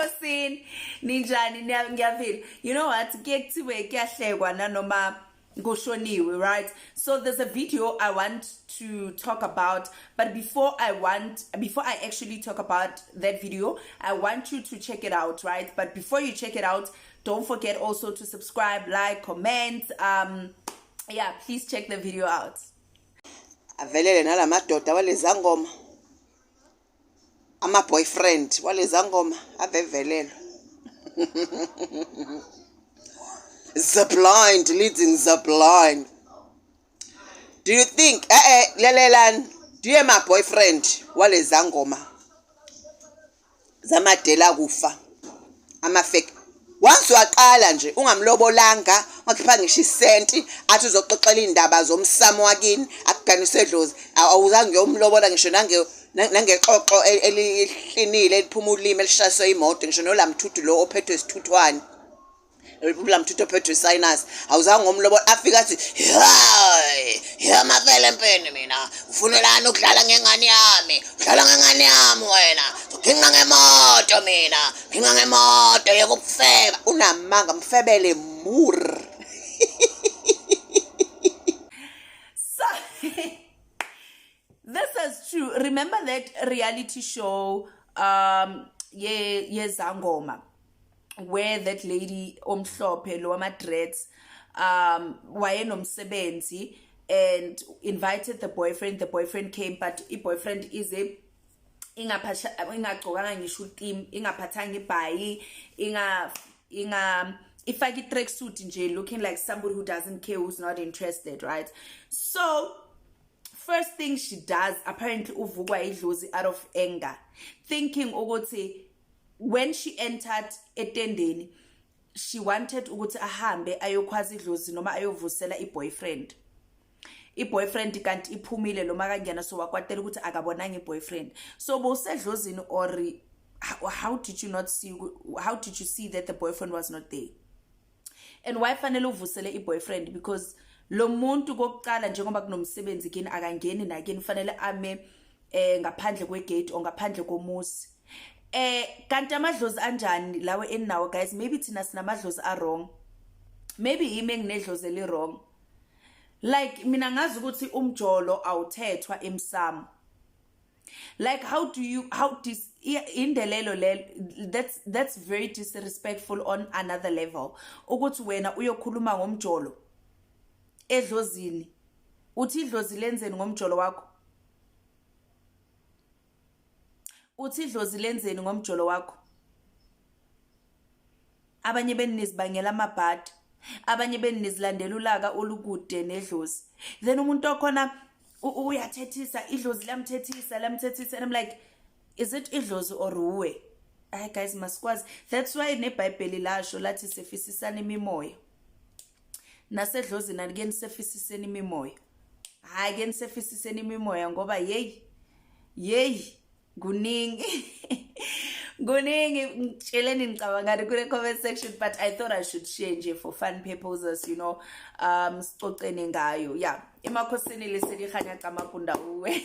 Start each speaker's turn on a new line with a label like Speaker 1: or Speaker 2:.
Speaker 1: emakhosini ninjani ngiyavila. You know what? Kuyekuthiwe kuyahlekwa nanoma kushoniwe, right? So there's a video I want to talk about, but before I actually talk about that video, I want you to check it out, right? But before you check it out, don't forget also to subscribe, like, comment. Yeah, please check the video out.
Speaker 2: Avelele nalamadoda walezangoma ama boyfriend walezangoma avevelelo. The blind leading the blind. Do you think lelelan do you my boyfriend walezangoma zamadela kufa ama fake once waqala nje ungamlobolanga wakhipha ngisho isenti athi uzoxoxela indaba zomsamo wakini akuganise Dlozi awuzange uyomlobola ngisho nangexoxo elihlinile eliphuma ulimi elishayiswe imoto ngisho nolamthuthu lo ophethwe isithuthwane ulamthuthu ophethwe sinus awuzange ngomlobola afika athi ya mavele empeni mina ufunelani ukudlala ngengane yami wena nginga ngemoto mina nginga ngemoto yokufeba unamanga mfebele mur.
Speaker 1: So this is true. Remember that reality show Zangoma, where that lady omhlophe lo ama-dreads wayenomsebenzi and invited the boyfriend came, but i-boyfriend is a ingagcokanga ngisho utim ingaphathanga ibhayi ifake i-track suit nje looking like somebody who doesn't care, who's not interested, right? So first thing she does, apparently uvukwa iDlozi out of anger, thinking ukuthi when she entered etendeni she wanted ukuthi ahambe ayokhwaza iDlozi noma ayovusela i-boyfriend kanti iphumile lo makangena, so wakwatela ukuthi akabonanga i-boyfriend. So bowusedlozini or how did you see that the boyfriend was not there? And why fanele uvusele i-boyfriend? Because lo muntu kokuqala njengoba kunomsebenzi kini akangeni nakini fanele ame ngaphandle kwegate or ngaphandle komusi. Kanti amadlozi anjani lawe eninawo guys? Maybe thina sinamadlozi are wrong, maybe yimi enginedlozi eli wrong. Like mina ngazi ukuthi umjolo awuthethwa emsamo. Like how indelelo that's very disrespectful on another level. Ukuthi wena uyokhuluma ngomjolo eDlozini, uthi iDlozi lenzeni ngomjolo wakho? Uthi iDlozi lenzeni ngomjolo wakho? Abanye benizibangela amabhadi, abanye benizilandela ulaka olukude neDlozi. Then umuntu okhona uyathethisa iDlozi lamthethisa and I'm like, is it iDlozi or uwe? Guys, masikwazi. That's why neBhayibheli lasho lathi sefisisana imimoya. NaseDlozini again sefisiseni imimoya. Again sefisiseni imimoya ngoba yey kuningi ngitsheleni ngicabangani kule comment section, but I thought I should share nje for fun purposes, you know, sicocene ngayo. Yeah, emakhosini leselihanya camapunda uwe.